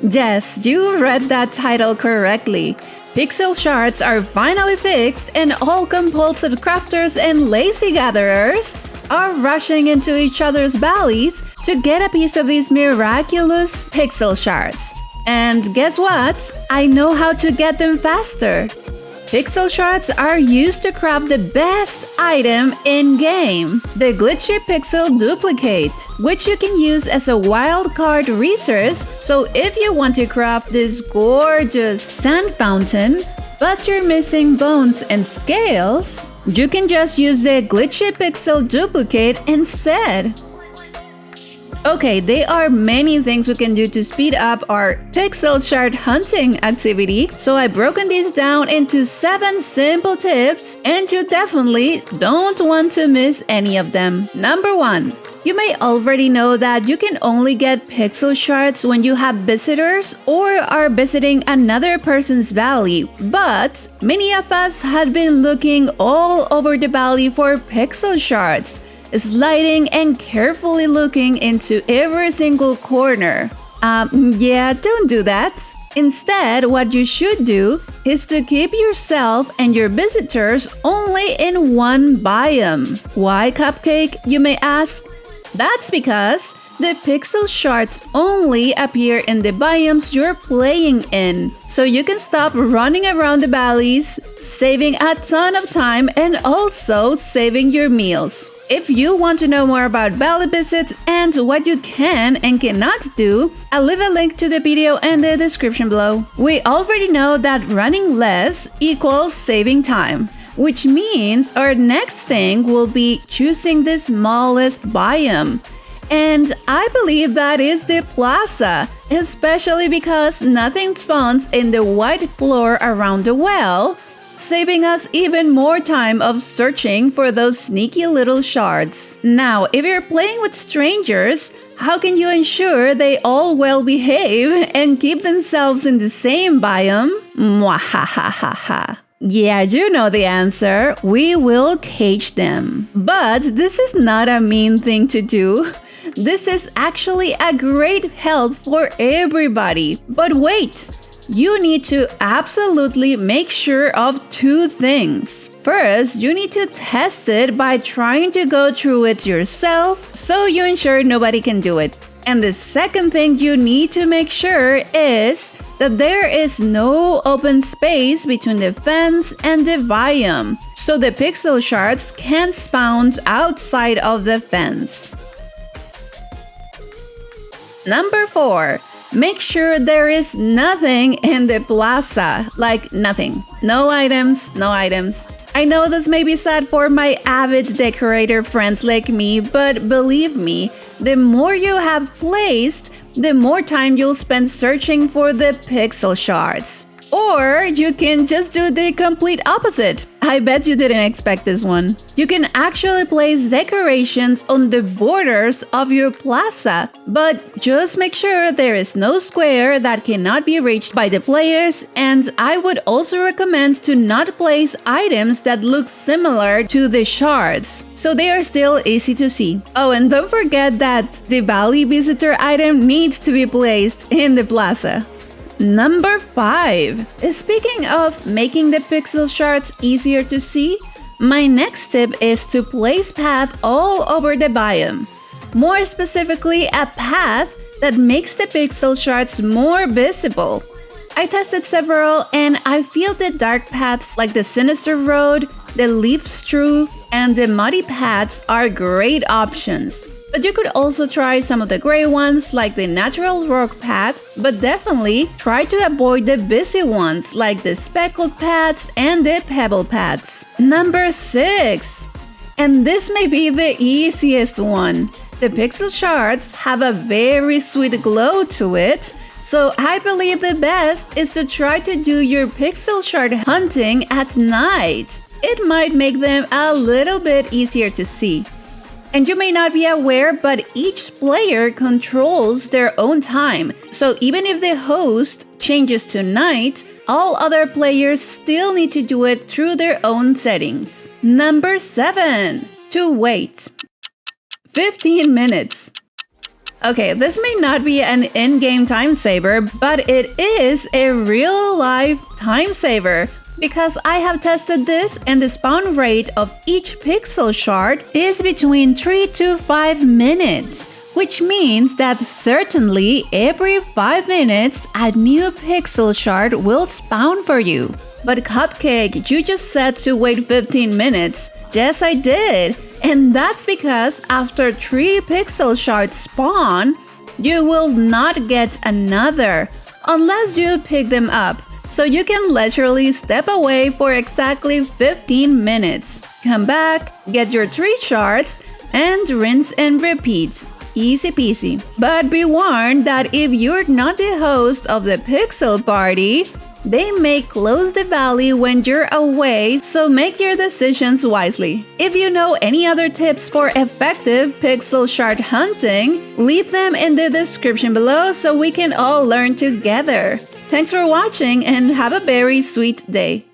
Yes, you read that title correctly. Pixel shards are finally fixed, and all compulsive crafters and lazy gatherers are rushing into each other's valleys to get a piece of these miraculous pixel shards. And guess what? I know how to get them faster. Pixel shards are used to craft the best item in-game, the glitchy pixel duplicate, which you can use as a wildcard resource. So if you want to craft this gorgeous sand fountain, but you're missing bones and scales, you can just use the glitchy pixel duplicate instead. Okay, there are many things we can do to speed up our pixel shard hunting activity, so I've broken these down into 7 simple tips, and you definitely don't want to miss any of them. Number 1. You may already know that you can only get pixel shards when you have visitors or are visiting another person's valley, but many of us had been looking all over the valley for pixel shards, sliding and carefully looking into every single corner. Yeah, don't do that. Instead, what you should do is to keep yourself and your visitors only in one biome. Why, Cupcake, you may ask? That's because the pixel shards only appear in the biomes you're playing in, so you can stop running around the valleys, saving a ton of time and also saving your meals. If you want to know more about valley visits and what you can and cannot do, I'll leave a link to the video in the description below. We already know that running less equals saving time, which means our next thing will be choosing the smallest biome. And I believe that is the plaza, especially because nothing spawns in the white floor around the well, saving us even more time of searching for those sneaky little shards. Now, if you're playing with strangers, how can you ensure they all well behave and keep themselves in the same biome? Mwahahaha. Yeah, you know the answer. We will cage them. But this is not a mean thing to do. This is actually a great help for everybody. But wait! You need to absolutely make sure of 2 things. First, you need to test it by trying to go through it yourself, so you ensure nobody can do it. And the second thing you need to make sure is that there is no open space between the fence and the biome, so the pixel shards can't spawn outside of the fence. Number 4. Make sure there is nothing in the plaza, like nothing. No items, no items. I know this may be sad for my avid decorator friends like me, but believe me, the more you have placed, the more time you'll spend searching for the pixel shards. Or you can just do the complete opposite. I bet you didn't expect this one. You can actually place decorations on the borders of your plaza, but just make sure there is no square that cannot be reached by the players, and I would also recommend to not place items that look similar to the shards, so they are still easy to see. Oh, and don't forget that the valley visitor item needs to be placed in the plaza. Number 5. Speaking of making the pixel shards easier to see, my next tip is to place paths all over the biome. More specifically, a path that makes the pixel shards more visible. I tested several and I feel the dark paths like the Sinister Road, the Leaf Strew, and the Muddy paths are great options. But you could also try some of the gray ones like the Natural Rock path, but definitely try to avoid the busy ones like the Speckled paths and the Pebble paths. Number 6. And this may be the easiest one. The pixel shards have a very sweet glow to it, so I believe the best is to try to do your pixel shard hunting at night. It might make them a little bit easier to see. And you may not be aware, but each player controls their own time. So even if the host changes to night, all other players still need to do it through their own settings. Number 7. To wait. 15 minutes. Okay, this may not be an in-game time saver, but it is a real-life time saver. Because I have tested this and the spawn rate of each pixel shard is between 3 to 5 minutes. Which means that certainly every 5 minutes a new pixel shard will spawn for you. But Cupcake, you just said to wait 15 minutes. Yes, I did. And that's because after 3 pixel shards spawn, you will not get another unless you pick them up. So you can leisurely step away for exactly 15 minutes. Come back, get your 3 shards, and rinse and repeat. Easy peasy. But be warned that if you're not the host of the Pixel Party, they may close the valley when you're away, so make your decisions wisely. If you know any other tips for effective pixel shard hunting, leave them in the description below so we can all learn together. Thanks for watching and have a very sweet day.